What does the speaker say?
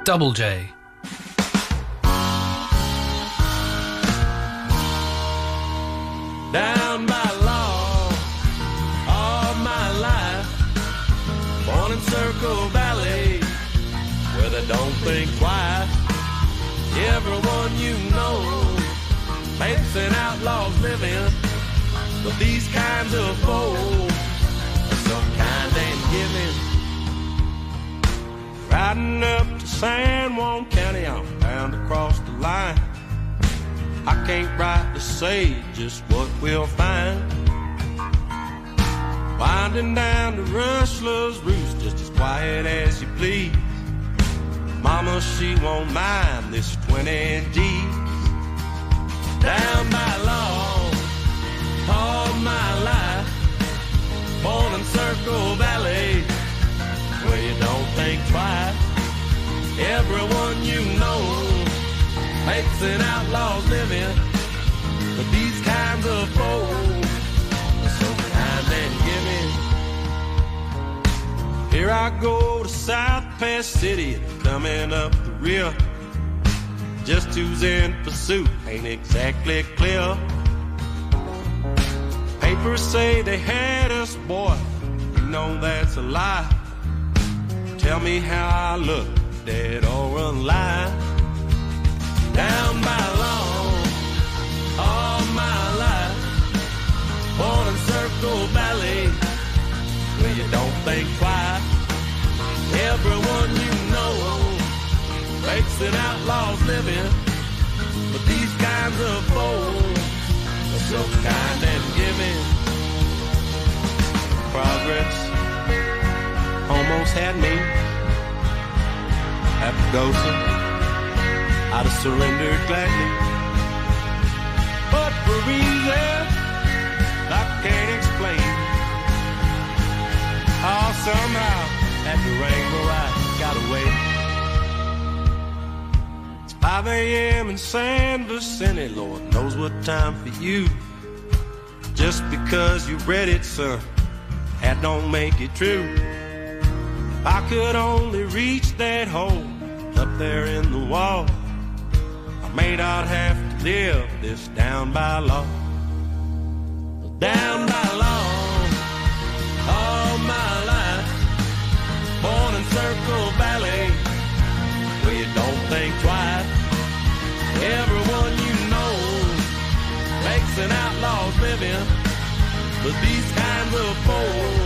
Double J. Down by law, all my life, born in Circle Valley, where they don't think twice. Everyone you know, fakes and outlaws living, but these kinds of folks are so kind and giving. Riding up to San Juan County, I'm bound to cross the line. I can't rightly say just what we'll find. Winding down to Rustler's Roost, just as quiet as you please. Mama, she won't mind this 20 G's. Down by law, all my life, born in Circle Valley, where you don't think twice. Everyone you know, fakes and outlaws living, but these kinds of folks are so kind and giving. Here I go to South Pass City, coming up the rear. Just who's in pursuit ain't exactly clear. Papers say they had us, boy, you know that's a lie. Tell me how I look, dead or alive. Down by law, all my life, born in Circle Valley, where you don't think twice. Everyone you know, fakes and outlaws living, but these kinds of folks are so kind and giving. Progress almost had me at Pagosa. I'd have surrendered gladly, but for reasons I can't explain, oh, somehow at the rainbow I got away. It's 5 a.m. in San Vicente, Lord knows what time for you. Just because you read it, son, that don't make it true. If I could only reach that hole up there in the wall, I may not have to live this down by law. Down by law, all my life, born in Circle Valley, where you don't think twice. Everyone you know, fakes and outlaws living, but these kinds of folks